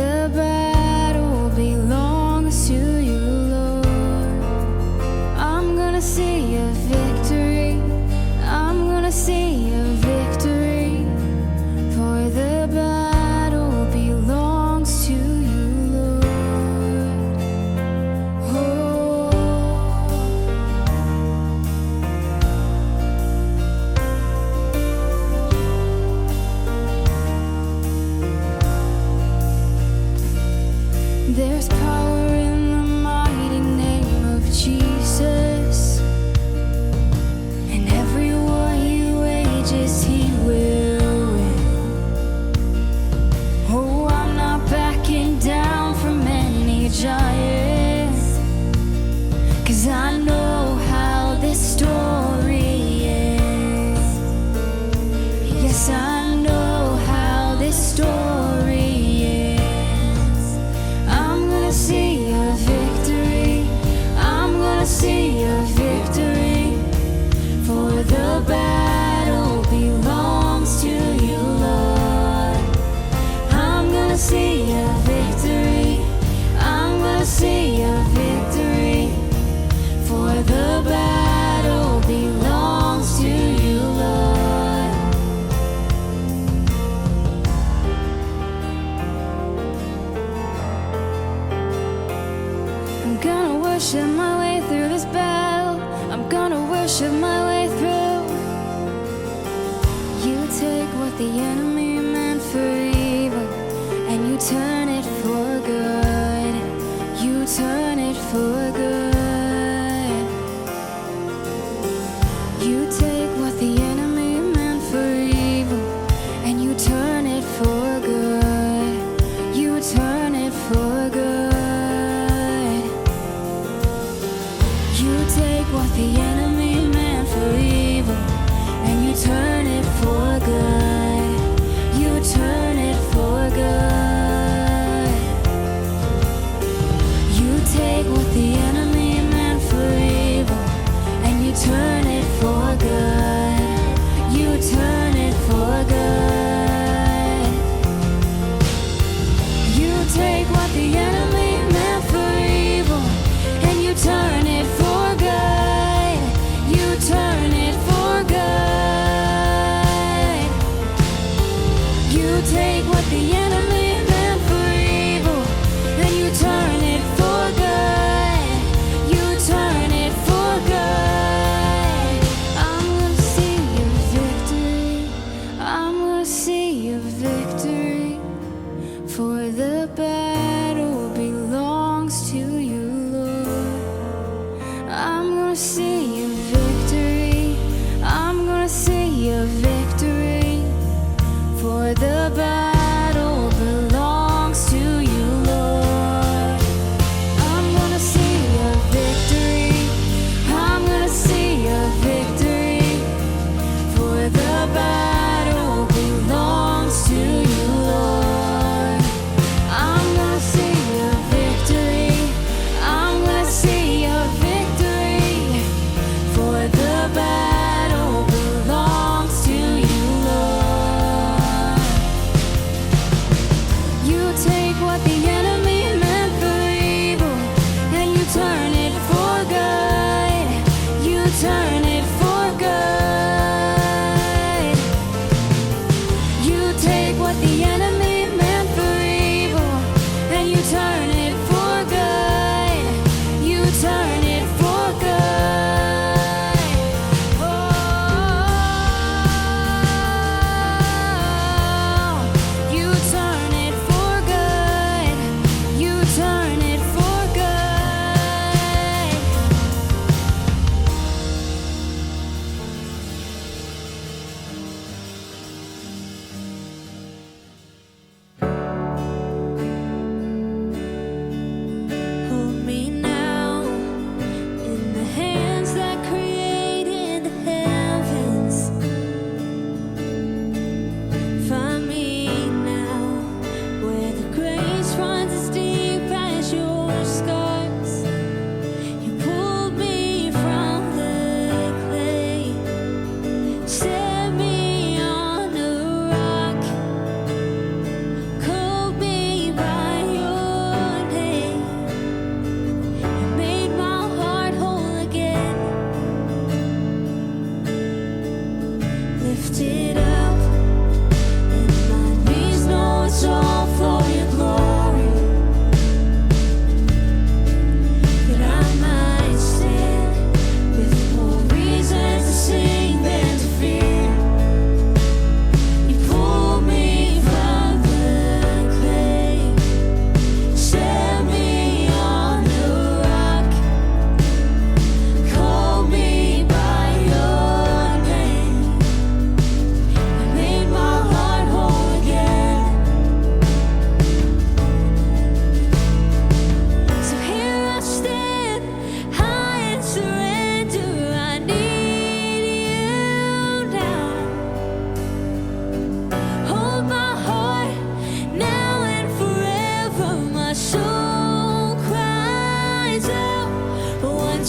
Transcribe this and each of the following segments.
the battle belongs to you, Lord. I'm gonna see a victory. I'm gonna see a victory. For the battle belongs to you, Lord. Oh. There's power in the mighty name of Jesus, and every war he wages, he will win. Oh, I'm not backing down from any giants, 'cause I know how this story ends. Yes, I know how this story ends. I'm gonna see a victory. I'm gonna see a victory. For the battle belongs to you, Lord. I'm gonna see a victory. I'm gonna see a victory. For the battle belongs to you, Lord. I'm gonna worship my way through this battle. I'm gonna worship my way through. You take what the enemy meant for evil, and you turn it for good. You turn it for good. You take what the enemy meant for evil, and you turn it for good. You turn it for good. You take what the enemy meant for evil, and you turn it for good. You turn it for good. You take what the enemy meant for evil, and you turn it for good. You turn it for good. You take what the enemy meant for evil, and you turn it for good. You turn it for good. You take what the enemy meant for evil, and you turn it for good. You turn it for good. I'm gonna see your victory. I'm gonna see your victory. For the battle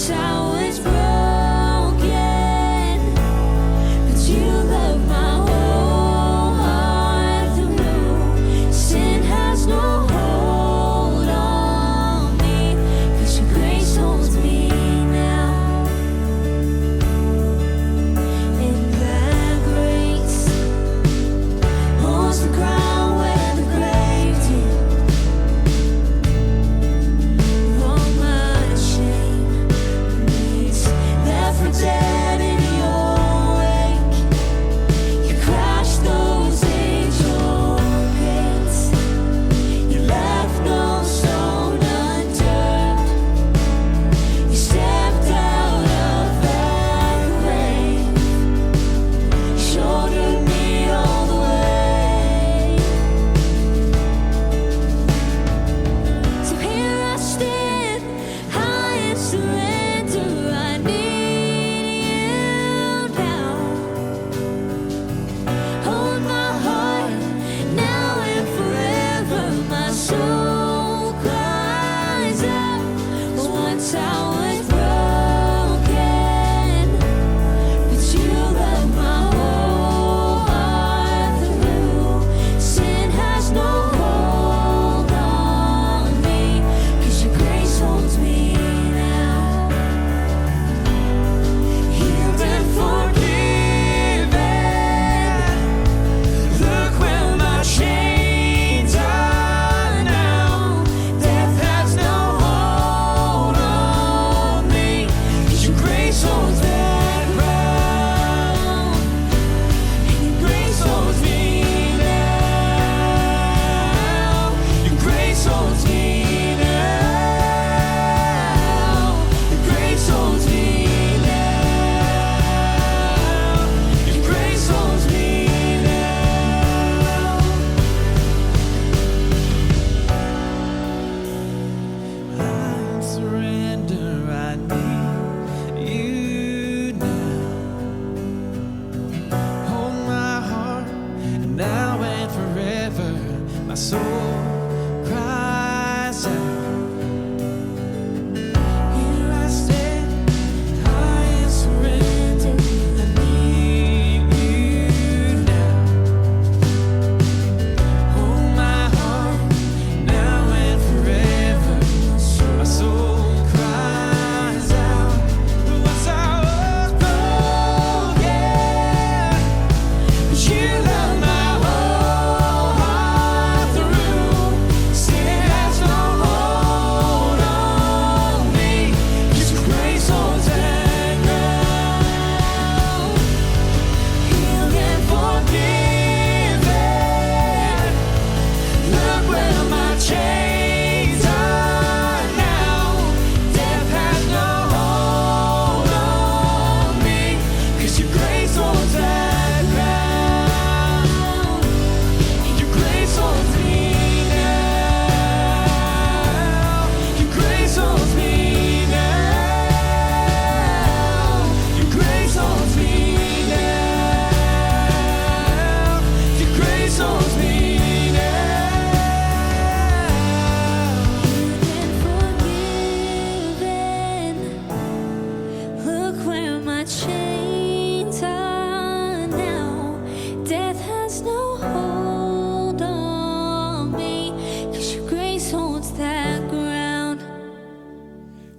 Once I was broken, but you love my whole heart through. Sin has no hold on me, 'cause your grace holds me now. And that grace holds the ground where the grave did. All my shame remains left for dead in your wake. You crashed those angel gates. You left no stone unturned. You stepped out of that grave, shouldered me all the way. So here I stand, high in surrender. I need you now. Hold my heart now and forever. My soul cries out. Once I was broken, but you love my whole heart through. Sin has no hold on me, 'cause your grace holds me now. Healed and forgiven. Look where my chains are now. Death has no hold on me, 'cause your grace holds that ground. And your grace holds me now. Your grace holds me now. Your grace holds me now. Your grace holds me now. I surrender, I need you now. Hold my heart now and forever. My soul cries out. Here I stand, high in surrender. I need you now. Hold my heart now and forever. My soul cries out. Once I was broken, but you love my whole heart through. Sin has no hold on me, 'cause your grace holds that ground. Healed and forgiven. Look where my chains are now. Death has no hold on me, 'cause your grace holds that ground. Your grace holds me now. Your grace holds me now. Your grace holds me now. Your grace holds me now. You've been forgiven. Look where my chains are now. Death has no hold on me, 'cause your grace holds that ground.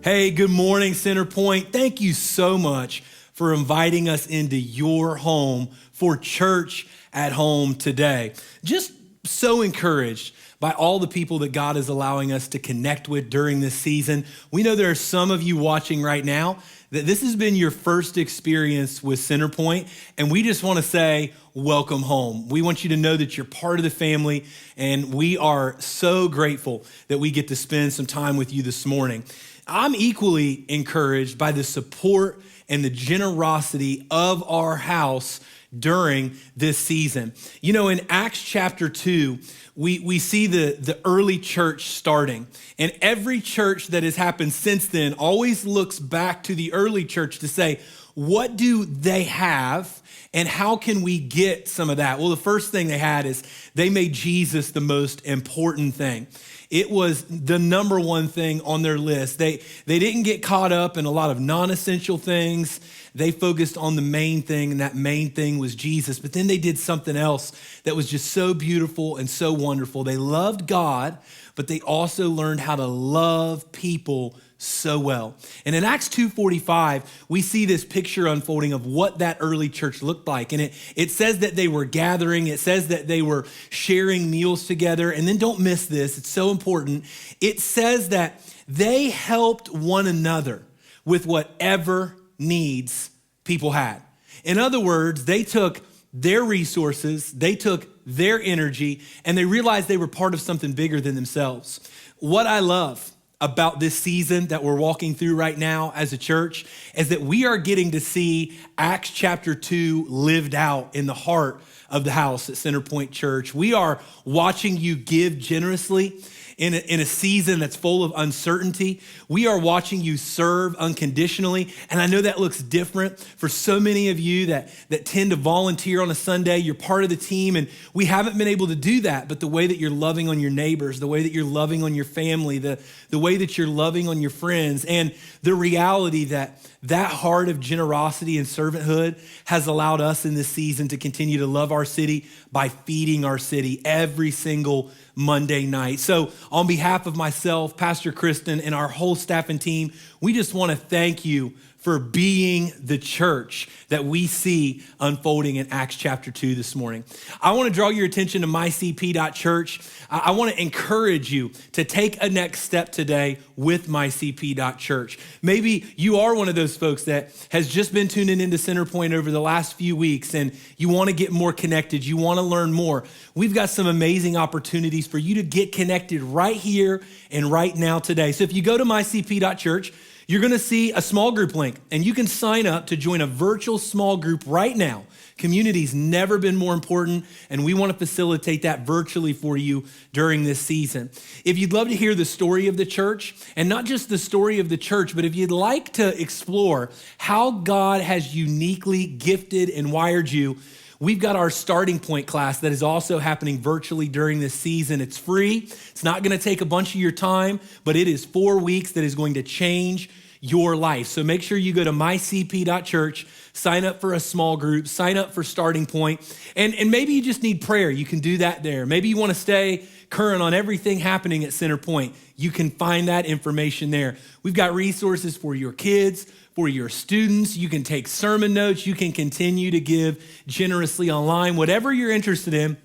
Hey, good morning, Centerpoint. Thank you so much for inviting us into your home for church at home today. Just so encouraged by all the people that God is allowing us to connect with during this season. We know there are some of you watching right now that this has been your first experience with Centerpoint, and we just want to say, welcome home. We want you to know that you're part of the family, and we are so grateful that we get to spend some time with you this morning. I'm equally encouraged by the support and the generosity of our house during this season. You know, in Acts chapter 2, we see the early church starting. And every church that has happened since then always looks back to the early church to say, what do they have and how can we get some of that? Well, the first thing they had is they made Jesus the most important thing. It was the number one thing on their list. They didn't get caught up in a lot of non-essential things. They focused on the main thing, and that main thing was Jesus. But then they did something else that was just so beautiful and so wonderful. They loved God, but they also learned how to love people so well. And in Acts 2:45, we see this picture unfolding of what that early church looked like. And it says that they were gathering. It says that they were sharing meals together. And then don't miss this. It's so important. It says that they helped one another with whatever needs people had. In other words, they took their resources, they took their energy, and they realized they were part of something bigger than themselves. What I love about this season that we're walking through right now as a church is that we are getting to see Acts chapter 2 lived out in the heart of the house at Centerpoint Church. We are watching you give generously in a season that's full of uncertainty. We are watching you serve unconditionally. And I know that looks different for so many of you that tend to volunteer on a Sunday. You're part of the team, and we haven't been able to do that. But the way that you're loving on your neighbors, the way that you're loving on your family, the way that you're loving on your friends, and the reality that heart of generosity and servanthood has allowed us in this season to continue to love our city by feeding our city every single Monday night. So on behalf of myself, Pastor Kristyn, and our whole staff and team, we just want to thank you for being the church that we see unfolding in Acts chapter 2 this morning. I want to draw your attention to mycp.church. I want to encourage you to take a next step today with mycp.church. Maybe you are one of those folks that has just been tuning into Centerpoint over the last few weeks, and you want to get more connected. You want to learn more. We've got some amazing opportunities for you to get connected right here and right now today. So if you go to mycp.church, you're going to see a small group link, and you can sign up to join a virtual small group right now. Community's never been more important, and we want to facilitate that virtually for you during this season. If you'd love to hear the story of the church, and not just the story of the church, but if you'd like to explore how God has uniquely gifted and wired you, we've got our starting point class that is also happening virtually during this season. It's free. It's not going to take a bunch of your time, but it is 4 weeks that is going to change your life. So make sure you go to mycp.church, sign up for a small group, sign up for starting point, and maybe you just need prayer. You can do that there. Maybe you want to stay current on everything happening at Centerpoint. You can find that information there. We've got resources for your kids, for your students. You can take sermon notes. You can continue to give generously online. Whatever you're interested in,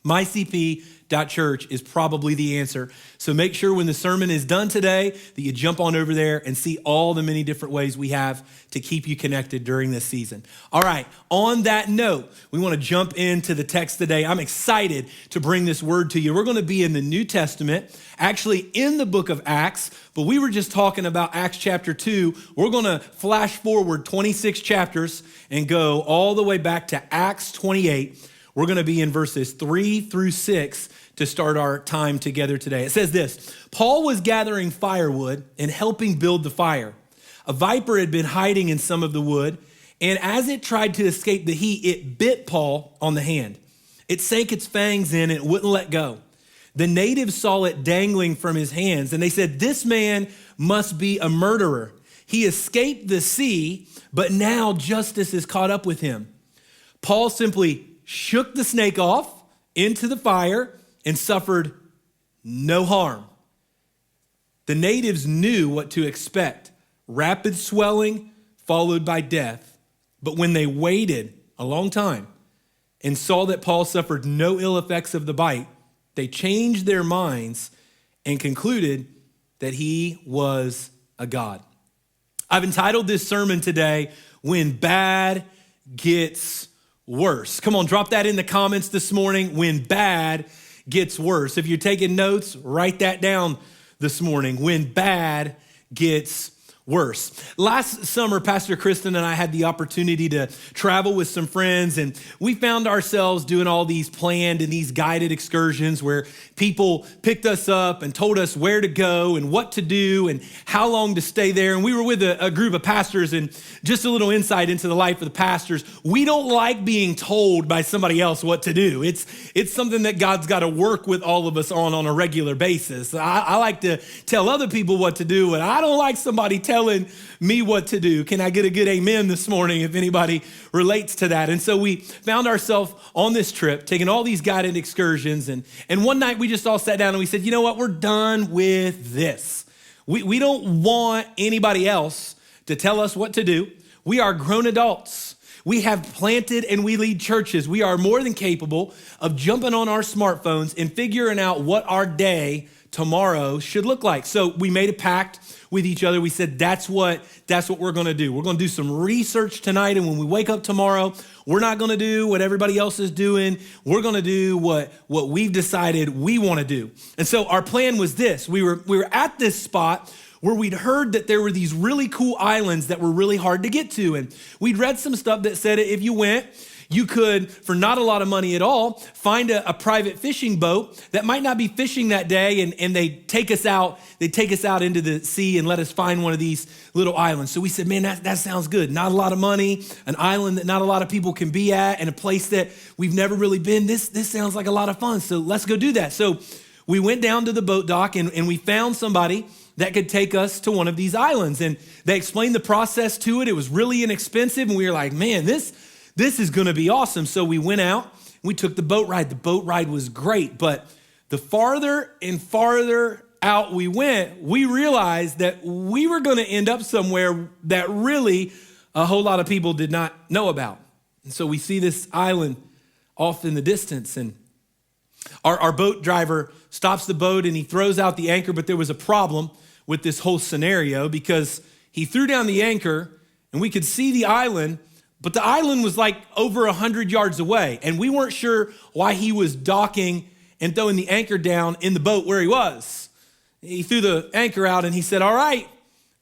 mycp.church is probably the answer. So make sure when the sermon is done today that you jump on over there and see all the many different ways we have to keep you connected during this season. All right, on that note, we want to jump into the text today. I'm excited to bring this word to you. We're going to be in the New Testament, actually in the book of Acts, but we were just talking about Acts chapter 2. We're going to flash forward 26 chapters and go all the way back to Acts 28. We're going to be in verses 3 through 6 to start our time together today. It says this: Paul was gathering firewood and helping build the fire. A viper had been hiding in some of the wood, and as it tried to escape the heat, it bit Paul on the hand. It sank its fangs in and it wouldn't let go. The natives saw it dangling from his hands, and they said, "This man must be a murderer. He escaped the sea, but now justice is caught up with him." Paul simply shook the snake off into the fire and suffered no harm. The natives knew what to expect: rapid swelling followed by death. But when they waited a long time and saw that Paul suffered no ill effects of the bite, they changed their minds and concluded that he was a god. I've entitled this sermon today, "When Bad Gets Worse." Come on, drop that in the comments this morning. When bad gets worse. If you're taking notes, write that down this morning. When bad gets worse. Last summer, Pastor Kristyn and I had the opportunity to travel with some friends, and we found ourselves doing all these planned and these guided excursions where people picked us up and told us where to go and what to do and how long to stay there. And we were with a group of pastors, and just a little insight into the life of the pastors. We don't like being told by somebody else what to do. It's something that God's got to work with all of us on a regular basis. I like to tell other people what to do, and I don't like somebody telling me what to do. Can I get a good amen this morning if anybody relates to that? And so we found ourselves on this trip, taking all these guided excursions. And one night we just all sat down and we said, you know what? We're done with this. We don't want anybody else to tell us what to do. We are grown adults. We have planted and we lead churches. We are more than capable of jumping on our smartphones and figuring out what our day tomorrow should look like. So we made a pact with each other. We said, that's what we're going to do. We're going to do some research tonight. And when we wake up tomorrow, we're not going to do what everybody else is doing. We're going to do what we've decided we want to do. And so our plan was this. We were at this spot where we'd heard that there were these really cool islands that were really hard to get to. And we'd read some stuff that said if you went, you could, for not a lot of money at all, find a private fishing boat that might not be fishing that day, and they'd take us out into the sea and let us find one of these little islands. So we said, man, that sounds good. Not a lot of money, an island that not a lot of people can be at, and a place that we've never really been. This sounds like a lot of fun, so let's go do that. So we went down to the boat dock, and we found somebody that could take us to one of these islands. And they explained the process to it. It was really inexpensive, and we were like, man, this is going to be awesome. So we went out, and we took the boat ride. The boat ride was great, but the farther and farther out we went, we realized that we were going to end up somewhere that really a whole lot of people did not know about. And so we see this island off in the distance, and our boat driver stops the boat and he throws out the anchor, but there was a problem with this whole scenario because he threw down the anchor and we could see the island, but the island was like over 100 yards away, and we weren't sure why he was docking and throwing the anchor down in the boat where he was. He threw the anchor out and he said, all right,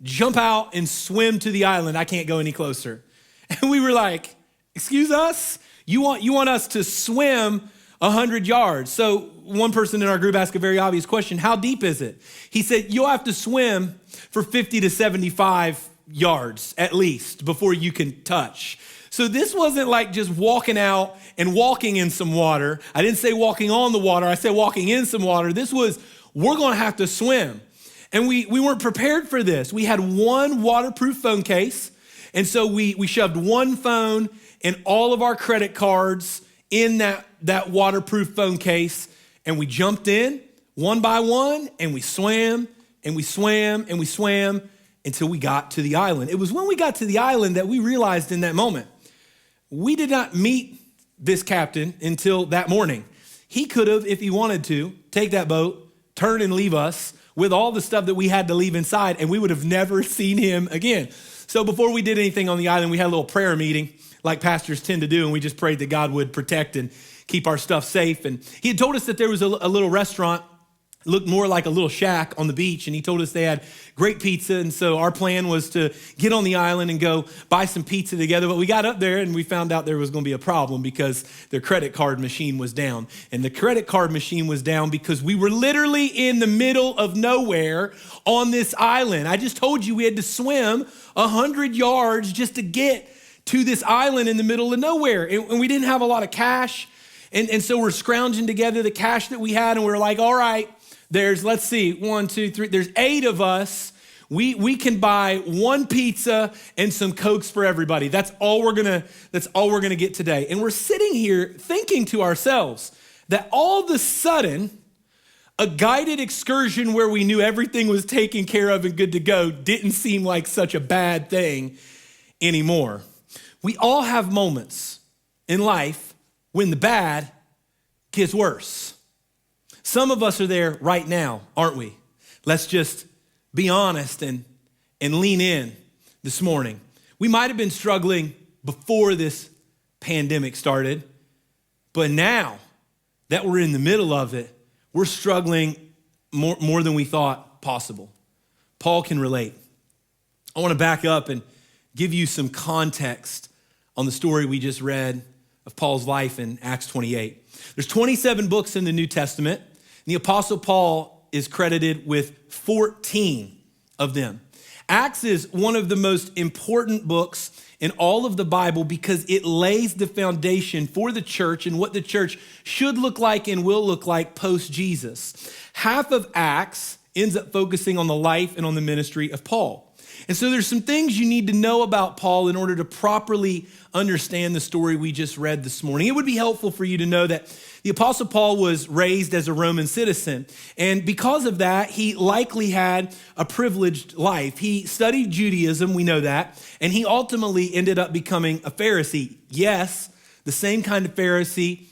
jump out and swim to the island. I can't go any closer. And we were like, excuse us? You want us to swim 100 yards? So one person in our group asked a very obvious question. How deep is it? He said, you'll have to swim for 50 to 75 yards at least before you can touch. So this wasn't like just walking out and walking in some water. I didn't say walking on the water. I said walking in some water. This was, we're going to have to swim. And we weren't prepared for this. We had one waterproof phone case. And so we shoved one phone and all of our credit cards in that waterproof phone case. And we jumped in one by one, and we swam and we swam and we swam until we got to the island. It was when we got to the island that we realized in that moment, we did not meet this captain until that morning. He could have, if he wanted to, take that boat, turn and leave us with all the stuff that we had to leave inside, and we would have never seen him again. So before we did anything on the island, we had a little prayer meeting like pastors tend to do, and we just prayed that God would protect and keep our stuff safe. And he had told us that there was a little restaurant, looked more like a little shack on the beach, and he told us they had great pizza. And so our plan was to get on the island and go buy some pizza together. But we got up there and we found out there was going to be a problem because their credit card machine was down. And the credit card machine was down because we were literally in the middle of nowhere on this island. I just told you we had to swim 100 yards just to get to this island in the middle of nowhere. And we didn't have a lot of cash. And so we're scrounging together the cash that we had, and we were like, all right, there's, let's see, 1, 2, 3, there's 8 of us. We can buy one pizza and some Cokes for everybody. That's all we're gonna get today. And we're sitting here thinking to ourselves that all of a sudden, a guided excursion where we knew everything was taken care of and good to go didn't seem like such a bad thing anymore. We all have moments in life when the bad gets worse. Some of us are there right now, aren't we? Let's just be honest and lean in this morning. We might have been struggling before this pandemic started, but now that we're in the middle of it, we're struggling more than we thought possible. Paul can relate. I want to back up and give you some context on the story we just read of Paul's life in Acts 28. There's 27 books in the New Testament, and the Apostle Paul is credited with 14 of them. Acts is one of the most important books in all of the Bible because it lays the foundation for the church and what the church should look like and will look like post-Jesus. Half of Acts ends up focusing on the life and on the ministry of Paul. And so there's some things you need to know about Paul in order to properly understand the story we just read this morning. It would be helpful for you to know that the Apostle Paul was raised as a Roman citizen. And because of that, he likely had a privileged life. He studied Judaism, we know that, and he ultimately ended up becoming a Pharisee. Yes, the same kind of Pharisee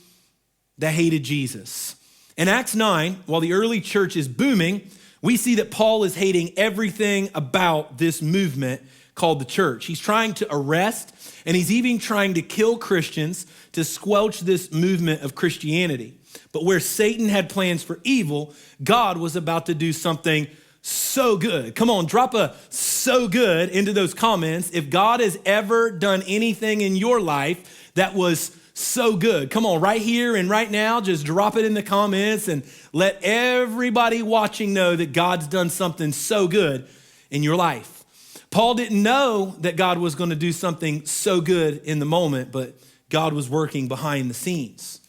that hated Jesus. In Acts 9, while the early church is booming, we see that Paul is hating everything about this movement called the church. He's trying to arrest, and he's even trying to kill Christians to squelch this movement of Christianity. But where Satan had plans for evil, God was about to do something so good. Come on, drop a "so good" into those comments if God has ever done anything in your life that was so good. Come on, right here and right now, just drop it in the comments and let everybody watching know that God's done something so good in your life. Paul didn't know that God was going to do something so good in the moment, but God was working behind the scenes.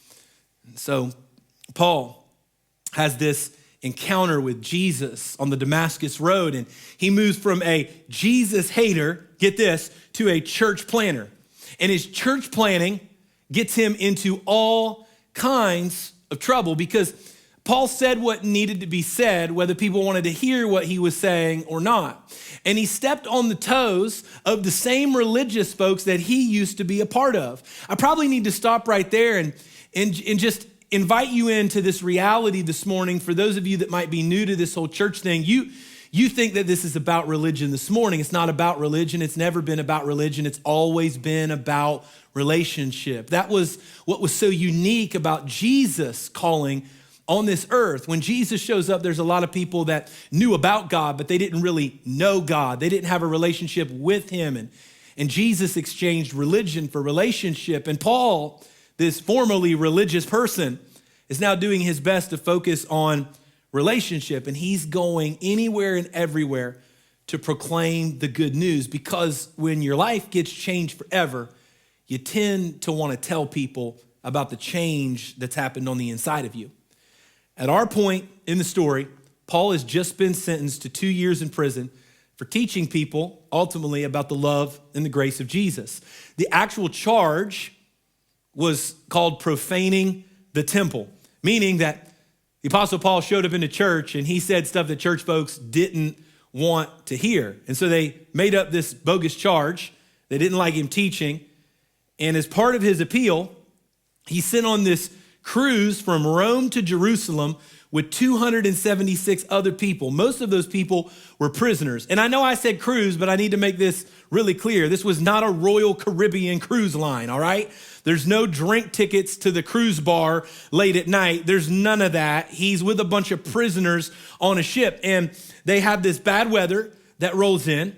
And so Paul has this encounter with Jesus on the Damascus Road, and he moves from a Jesus hater, get this, to a church planner. And his church planning gets him into all kinds of trouble because Paul said what needed to be said, whether people wanted to hear what he was saying or not. And he stepped on the toes of the same religious folks that he used to be a part of. I probably need to stop right there and just invite you into this reality this morning. For those of you that might be new to this whole church thing, you think that this is about religion this morning. It's not about religion. It's never been about religion. It's always been about relationship. That was what was so unique about Jesus calling on this earth. When Jesus shows up, there's a lot of people that knew about God, but they didn't really know God. They didn't have a relationship with him. And Jesus exchanged religion for relationship. And Paul, this formerly religious person, is now doing his best to focus on relationship. And he's going anywhere and everywhere to proclaim the good news, because when your life gets changed forever, you tend to want to tell people about the change that's happened on the inside of you. At our point in the story, Paul has just been sentenced to 2 years in prison for teaching people ultimately about the love and the grace of Jesus. The actual charge was called profaning the temple, meaning that the Apostle Paul showed up in the church and he said stuff that church folks didn't want to hear. And so they made up this bogus charge. They didn't like him teaching. And as part of his appeal, he sent on this cruise from Rome to Jerusalem with 276 other people. Most of those people were prisoners. And I know I said cruise, but I need to make this really clear. This was not a Royal Caribbean cruise line, all right? There's no drink tickets to the cruise bar late at night. There's none of that. He's with a bunch of prisoners on a ship, and they have this bad weather that rolls in,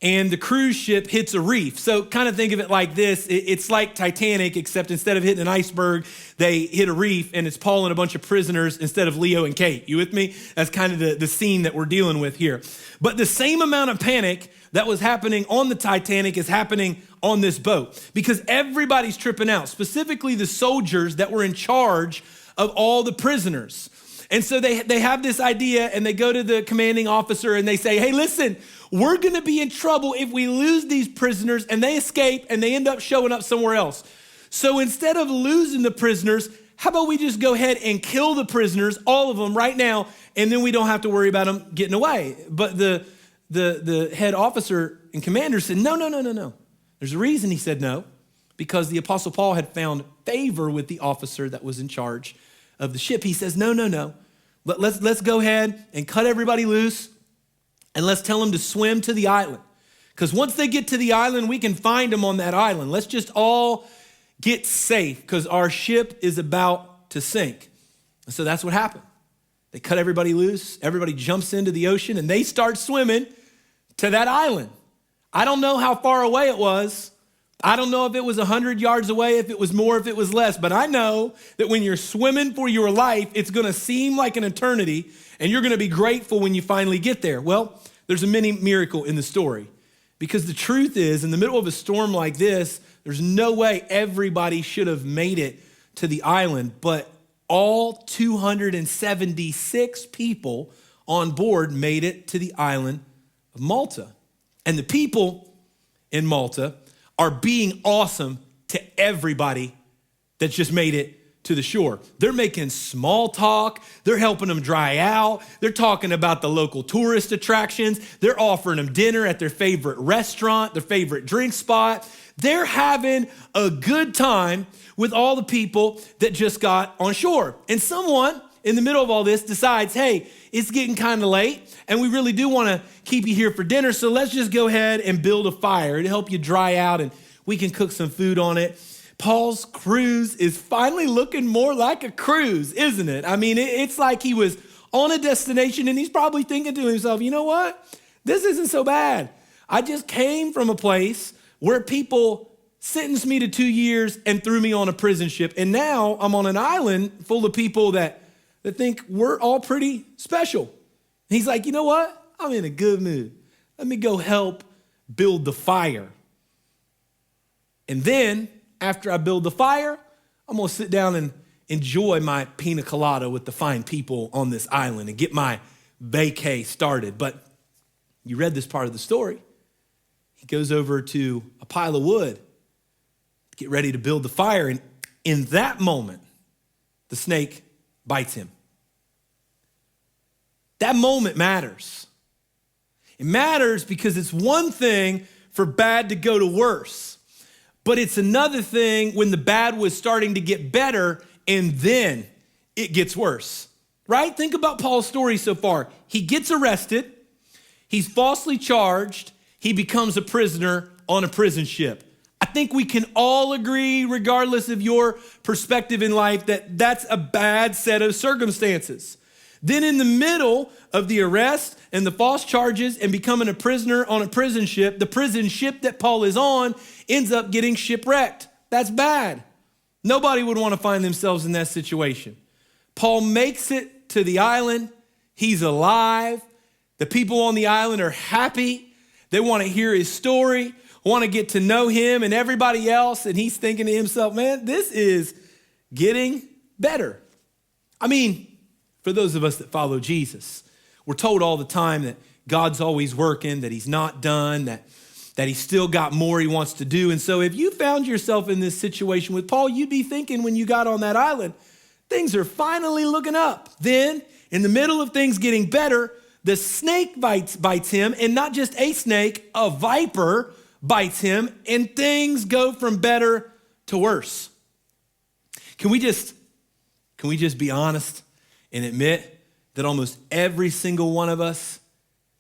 and the cruise ship hits a reef. So kind of think of it like this. It's like Titanic, except instead of hitting an iceberg, they hit a reef, and it's Paul and a bunch of prisoners instead of Leo and Kate. You with me? That's kind of the scene that we're dealing with here. But the same amount of panic that was happening on the Titanic is happening on this boat, because everybody's tripping out, specifically the soldiers that were in charge of all the prisoners. And so they have this idea, and they go to the commanding officer and they say, hey, listen, we're going to be in trouble if we lose these prisoners and they escape and they end up showing up somewhere else. So instead of losing the prisoners, how about we just go ahead and kill the prisoners, all of them right now, and then we don't have to worry about them getting away. But the head officer and commander said, no. There's a reason he said no, because the Apostle Paul had found favor with the officer that was in charge of the ship. He says, no. Let's go ahead and cut everybody loose, and let's tell them to swim to the island. Because once they get to the island, we can find them on that island. Let's just all get safe, because our ship is about to sink. And so that's what happened. They cut everybody loose. Everybody jumps into the ocean, and they start swimming to that island. I don't know how far away it was. I don't know if it was 100 yards away, if it was more, if it was less, but I know that when you're swimming for your life, it's gonna seem like an eternity, and you're gonna be grateful when you finally get there. Well, there's a mini miracle in the story, because the truth is, in the middle of a storm like this, there's no way everybody should have made it to the island, but all 276 people on board made it to the island of Malta. And the people in Malta are being awesome to everybody that's just made it to the shore. They're making small talk. They're helping them dry out. They're talking about the local tourist attractions. They're offering them dinner at their favorite restaurant, their favorite drink spot. They're having a good time with all the people that just got on shore. And someone in the middle of all this decides, hey, it's getting kind of late and we really do want to keep you here for dinner. So let's just go ahead and build a fire to help you dry out and we can cook some food on it. Paul's cruise is finally looking more like a cruise, isn't it? I mean, it's like he was on a destination and he's probably thinking to himself, you know what? This isn't so bad. I just came from a place where people sentenced me to 2 years and threw me on a prison ship. And now I'm on an island full of people that think we're all pretty special. And he's like, you know what? I'm in a good mood. Let me go help build the fire. And then after I build the fire, I'm gonna sit down and enjoy my pina colada with the fine people on this island and get my vacay started. But you read this part of the story. He goes over to a pile of wood, get ready to build the fire. And in that moment, the snake bites him. That moment matters. It matters because it's one thing for bad to go to worse, but it's another thing when the bad was starting to get better and then it gets worse, right? Think about Paul's story so far. He gets arrested. He's falsely charged. He becomes a prisoner on a prison ship. I think we can all agree, regardless of your perspective in life, that that's a bad set of circumstances. Then in the middle of the arrest and the false charges and becoming a prisoner on a prison ship, the prison ship that Paul is on ends up getting shipwrecked. That's bad. Nobody would want to find themselves in that situation. Paul makes it to the island. He's alive. The people on the island are happy. They want to hear his story, want to get to know him and everybody else. And he's thinking to himself, man, this is getting better. I mean, for those of us that follow Jesus, we're told all the time that God's always working, that he's not done, that he's still got more he wants to do. And so if you found yourself in this situation with Paul, you'd be thinking when you got on that island, things are finally looking up. Then, in the middle of things getting better, the snake bites him, and not just a snake, a viper bites him, and things go from better to worse. Can we just be honest and admit that almost every single one of us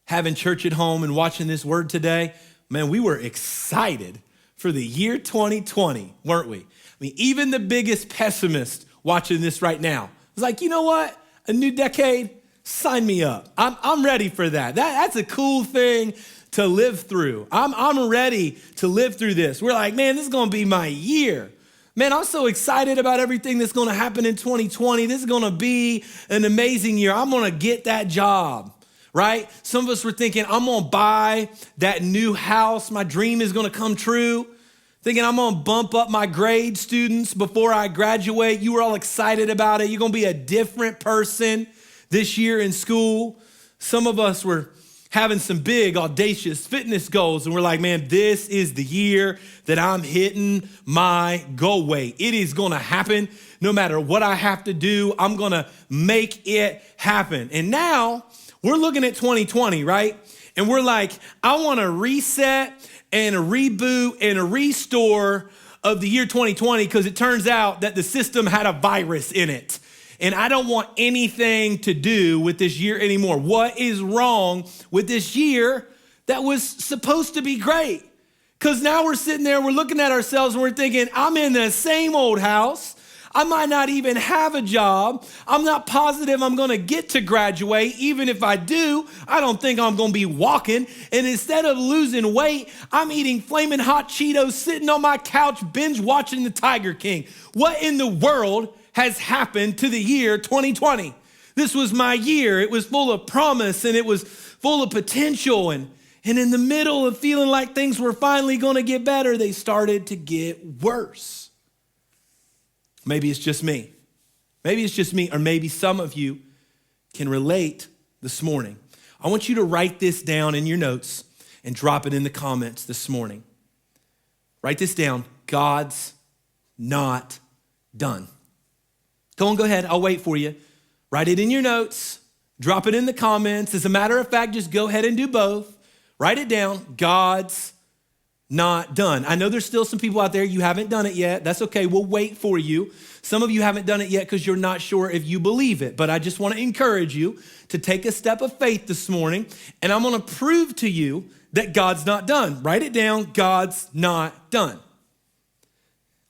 having church at home and watching this word today, man, we were excited for the year 2020, weren't we? I mean, even the biggest pessimist watching this right now was like, you know what? A new decade, sign me up. I'm ready for that. That's a cool thing to live through. I'm ready to live through this. We're like, man, this is gonna be my year. Man, I'm so excited about everything that's gonna happen in 2020. This is gonna be an amazing year. I'm gonna get that job, right? Some of us were thinking, I'm gonna buy that new house. My dream is gonna come true. Thinking I'm gonna bump up my grade students before I graduate. You were all excited about it. You're gonna be a different person this year in school. Some of us were having some big, audacious fitness goals. And we're like, man, this is the year that I'm hitting my goal weight. It is gonna happen no matter what I have to do. I'm gonna make it happen. And now we're looking at 2020, right? And we're like, I wanna reset and a reboot and a restore of the year 2020 because it turns out that the system had a virus in it. And I don't want anything to do with this year anymore. What is wrong with this year that was supposed to be great? Because now we're sitting there, we're looking at ourselves and we're thinking, I'm in the same old house. I might not even have a job. I'm not positive I'm gonna get to graduate. Even if I do, I don't think I'm gonna be walking. And instead of losing weight, I'm eating flaming hot Cheetos, sitting on my couch, binge watching the Tiger King. What in the world has happened to the year 2020? This was my year. It was full of promise and it was full of potential. And in the middle of feeling like things were finally gonna get better, they started to get worse. Maybe it's just me. Maybe it's just me, or maybe some of you can relate this morning. I want you to write this down in your notes and drop it in the comments this morning. Write this down. God's not done. Go ahead. I'll wait for you. Write it in your notes. Drop it in the comments. As a matter of fact, just go ahead and do both. Write it down. God's not done. I know there's still some people out there, you haven't done it yet. That's okay, we'll wait for you. Some of you haven't done it yet because you're not sure if you believe it, but I just want to encourage you to take a step of faith this morning, and I'm going to prove to you that God's not done. Write it down, God's not done.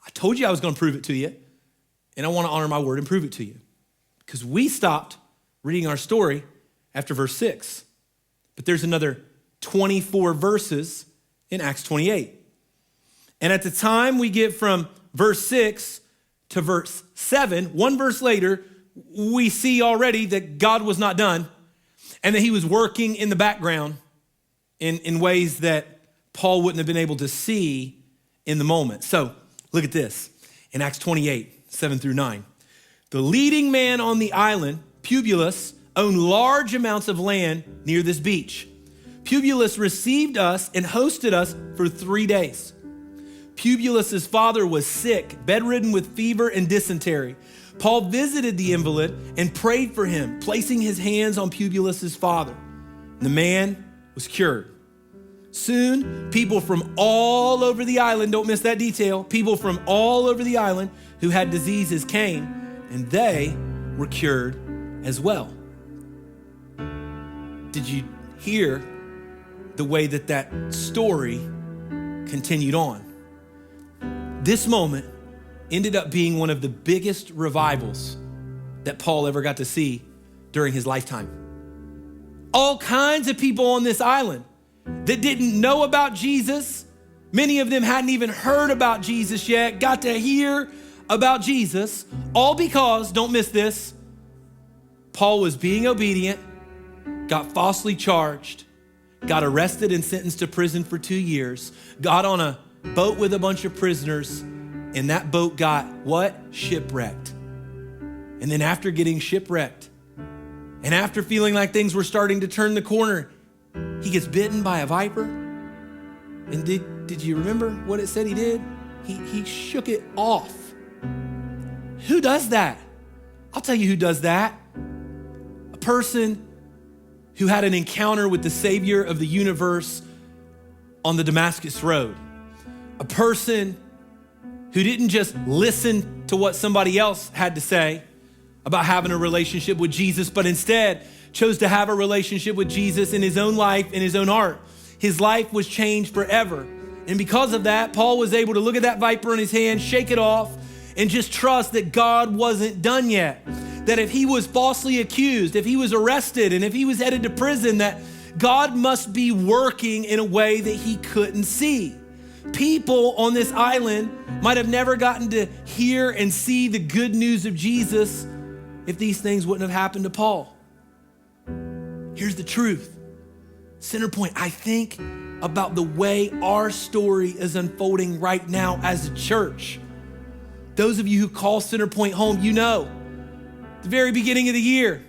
I told you I was going to prove it to you, and I want to honor my word and prove it to you, because we stopped reading our story after verse 6, but there's another 24 verses in Acts 28. And at the time we get from verse 6 to verse 7, one verse later, we see already that God was not done and that he was working in the background in ways that Paul wouldn't have been able to see in the moment. So look at this. In Acts 28, 7 through 9, the leading man on the island, Publius, owned large amounts of land near this beach. Publius received us and hosted us for 3 days. Publius's father was sick, bedridden with fever and dysentery. Paul visited the invalid and prayed for him, placing his hands on Publius's father. The man was cured. Soon, people from all over the island, don't miss that detail, people from all over the island who had diseases came, and they were cured as well. Did you hear the way that story continued on? This moment ended up being one of the biggest revivals that Paul ever got to see during his lifetime. All kinds of people on this island that didn't know about Jesus, many of them hadn't even heard about Jesus yet, got to hear about Jesus, all because, don't miss this, Paul was being obedient, got falsely charged, got arrested and sentenced to prison for 2 years, got on a boat with a bunch of prisoners, and that boat got what? Shipwrecked. And then after getting shipwrecked, and after feeling like things were starting to turn the corner, he gets bitten by a viper. And did you remember what it said he did? He shook it off. Who does that? I'll tell you who does that. A person who had an encounter with the Savior of the universe on the Damascus Road. A person who didn't just listen to what somebody else had to say about having a relationship with Jesus, but instead chose to have a relationship with Jesus in his own life, in his own heart. His life was changed forever. And because of that, Paul was able to look at that viper in his hand, shake it off, and just trust that God wasn't done yet. That if he was falsely accused, if he was arrested, and if he was headed to prison, that God must be working in a way that he couldn't see. People on this island might have never gotten to hear and see the good news of Jesus if these things wouldn't have happened to Paul. Here's the truth. Centerpoint, I think about the way our story is unfolding right now as a church. Those of you who call Centerpoint home, you know, at the very beginning of the year,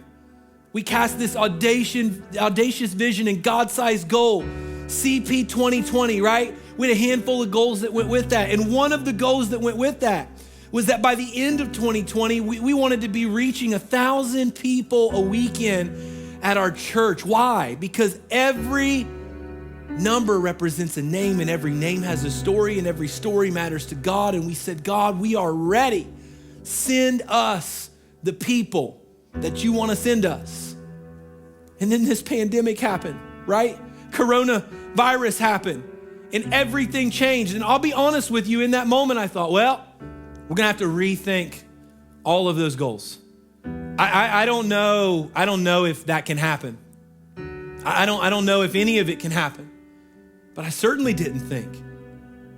we cast this audacious vision and God-sized goal, CP 2020, right? We had a handful of goals that went with that. And one of the goals that went with that was that by the end of 2020, we wanted to be reaching 1,000 people a weekend at our church. Why? Because every number represents a name, and every name has a story, and every story matters to God. And we said, God, we are ready. Send us the people that you want to send us. And then this pandemic happened, right? Coronavirus happened, and everything changed. And I'll be honest with you, in that moment, I thought, well, we're gonna have to rethink all of those goals. I don't know if that can happen. I don't know if any of it can happen. But I certainly didn't think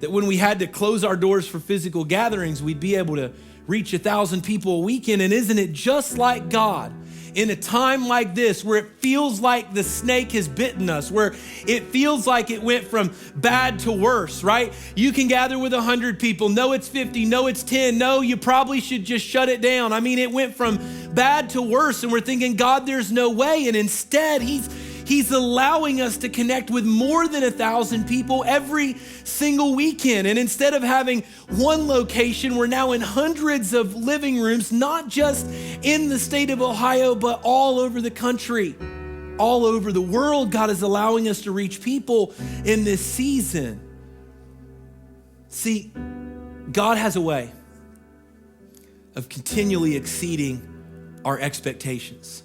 that when we had to close our doors for physical gatherings, we'd be able to reach 1,000 people a weekend. And isn't it just like God? In a time like this, where it feels like the snake has bitten us, where it feels like it went from bad to worse, right? You can gather with 100 people. No, it's 50. No, it's 10. No, you probably should just shut it down. I mean, it went from bad to worse, and we're thinking, God, there's no way. And instead, He's allowing us to connect with more than 1,000 people every single weekend. And instead of having one location, we're now in hundreds of living rooms, not just in the state of Ohio, but all over the country, all over the world. God is allowing us to reach people in this season. See, God has a way of continually exceeding our expectations.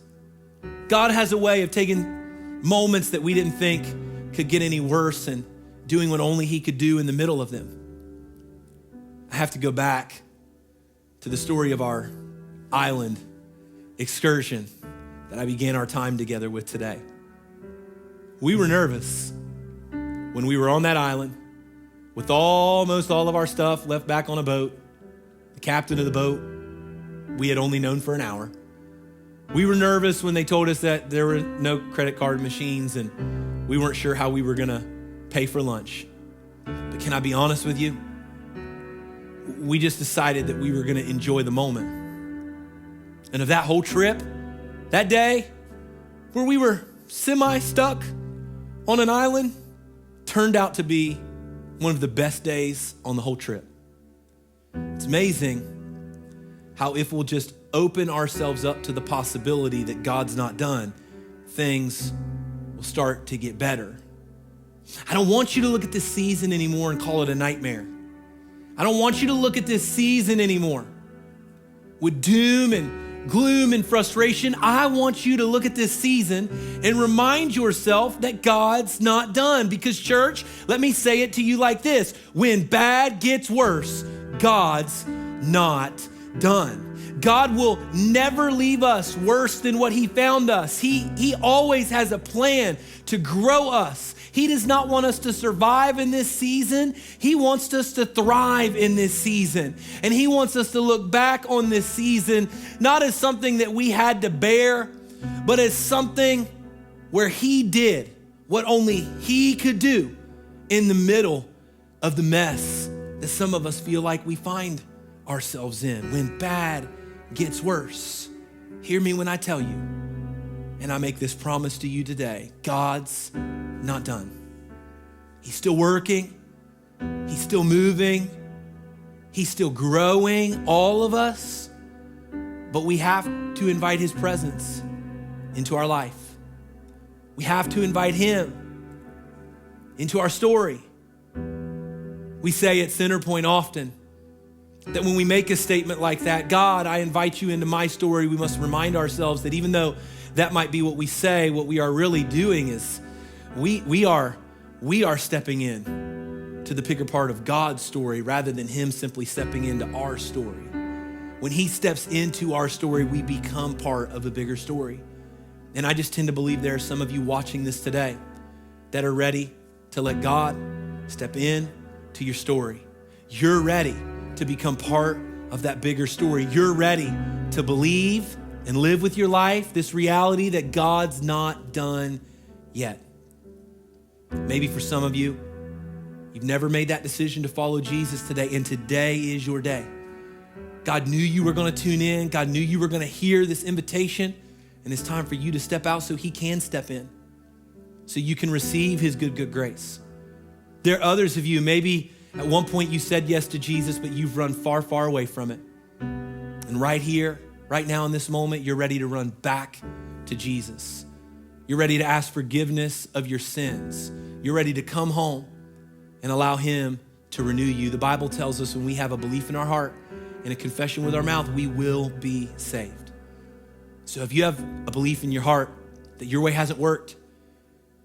God has a way of taking moments that we didn't think could get any worse and doing what only He could do in the middle of them. I have to go back to the story of our island excursion that I began our time together with today. We were nervous when we were on that island with almost all of our stuff left back on a boat. The captain of the boat we had only known for an hour. We were nervous when they told us that there were no credit card machines and we weren't sure how we were gonna pay for lunch. But can I be honest with you? We just decided that we were gonna enjoy the moment. And of that whole trip, that day where we were semi-stuck on an island, turned out to be one of the best days on the whole trip. It's amazing how if we'll just open ourselves up to the possibility that God's not done, things will start to get better. I don't want you to look at this season anymore and call it a nightmare. I don't want you to look at this season anymore with doom and gloom and frustration. I want you to look at this season and remind yourself that God's not done. Because church, let me say it to you like this: when bad gets worse, God's not done. God will never leave us worse than what He found us. He always has a plan to grow us. He does not want us to survive in this season. He wants us to thrive in this season. And He wants us to look back on this season, not as something that we had to bear, but as something where He did what only He could do in the middle of the mess that some of us feel like we find ourselves in. When bad gets worse, hear me when I tell you, and I make this promise to you today: God's not done. He's still working. He's still moving. He's still growing all of us, but we have to invite His presence into our life. We have to invite Him into our story. We say at Centerpoint often that when we make a statement like that, God, I invite you into my story, we must remind ourselves that even though that might be what we say, what we are really doing is we are stepping in to the bigger part of God's story rather than Him simply stepping into our story. When He steps into our story, we become part of a bigger story. And I just tend to believe there are some of you watching this today that are ready to let God step in to your story. You're ready to become part of that bigger story. You're ready to believe and live with your life this reality that God's not done yet. Maybe for some of you, you've never made that decision to follow Jesus today, and today is your day. God knew you were going to tune in. God knew you were going to hear this invitation, and it's time for you to step out so He can step in, so you can receive His good grace. There are others of you, maybe at one point you said yes to Jesus, but you've run far, far away from it. And right here, right now in this moment, you're ready to run back to Jesus. You're ready to ask forgiveness of your sins. You're ready to come home and allow Him to renew you. The Bible tells us when we have a belief in our heart and a confession with our mouth, we will be saved. So if you have a belief in your heart that your way hasn't worked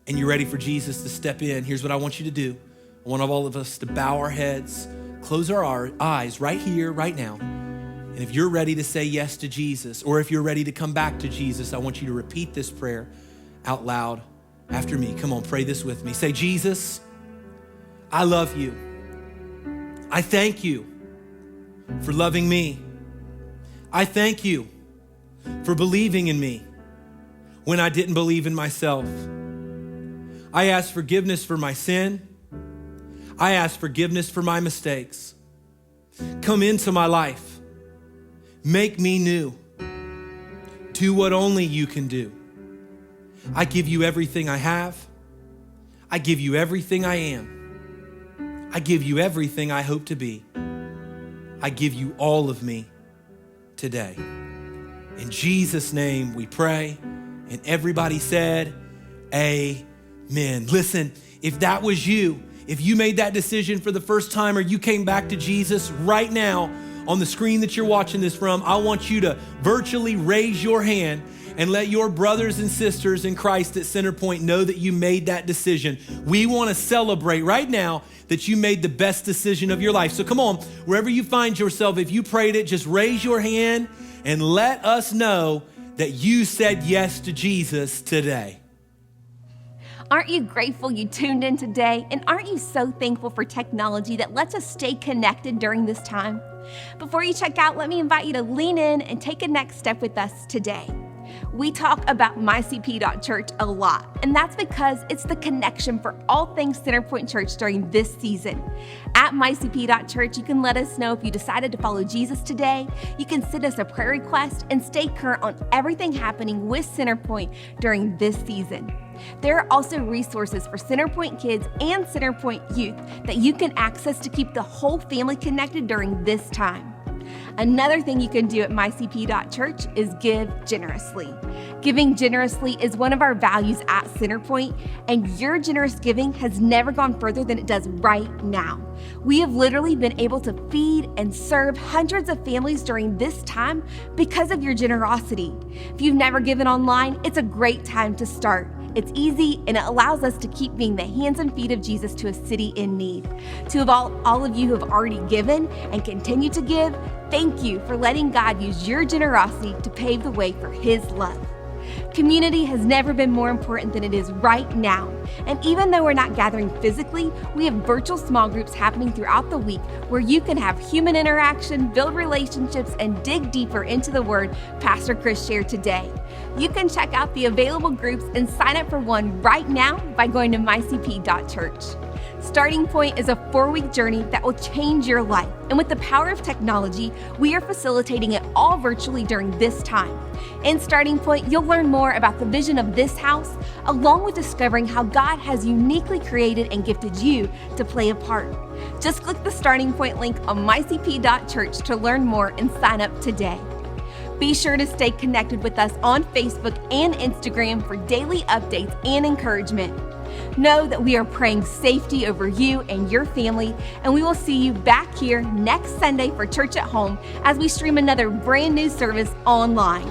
and you're ready for Jesus to step in, here's what I want you to do. I want all of us to bow our heads, close our eyes right here, right now. And if you're ready to say yes to Jesus, or if you're ready to come back to Jesus, I want you to repeat this prayer out loud after me. Come on, pray this with me. Say, Jesus, I love you. I thank you for loving me. I thank you for believing in me when I didn't believe in myself. I ask forgiveness for my sin. I ask forgiveness for my mistakes. Come into my life. Make me new. Do what only you can do. I give you everything I have. I give you everything I am. I give you everything I hope to be. I give you all of me today. In Jesus' name we pray. And everybody said, amen. Listen, if that was you, if you made that decision for the first time or you came back to Jesus right now on the screen that you're watching this from, I want you to virtually raise your hand and let your brothers and sisters in Christ at Centerpoint know that you made that decision. We want to celebrate right now that you made the best decision of your life. So come on, wherever you find yourself, if you prayed it, just raise your hand and let us know that you said yes to Jesus today. Aren't you grateful you tuned in today? And aren't you so thankful for technology that lets us stay connected during this time? Before you check out, let me invite you to lean in and take a next step with us today. We talk about mycp.church a lot, and that's because it's the connection for all things Centerpoint Church during this season. At mycp.church, you can let us know if you decided to follow Jesus today. You can send us a prayer request and stay current on everything happening with Centerpoint during this season. There are also resources for Centerpoint kids and Centerpoint youth that you can access to keep the whole family connected during this time. Another thing you can do at mycp.church is give generously. Giving generously is one of our values at Centerpoint, and your generous giving has never gone further than it does right now. We have literally been able to feed and serve hundreds of families during this time because of your generosity. If you've never given online, it's a great time to start. It's easy, and it allows us to keep being the hands and feet of Jesus to a city in need. To all of you who have already given and continue to give, thank you for letting God use your generosity to pave the way for His love. Community has never been more important than it is right now. And even though we're not gathering physically, we have virtual small groups happening throughout the week where you can have human interaction, build relationships, and dig deeper into the word Pastor Chris shared today. You can check out the available groups and sign up for one right now by going to mycp.church. Starting Point is a 4-week journey that will change your life. And with the power of technology, we are facilitating it all virtually during this time. In Starting Point, you'll learn more about the vision of this house, along with discovering how God has uniquely created and gifted you to play a part. Just click the Starting Point link on mycp.church to learn more and sign up today. Be sure to stay connected with us on Facebook and Instagram for daily updates and encouragement. Know that we are praying safety over you and your family, and we will see you back here next Sunday for Church at Home as we stream another brand new service online.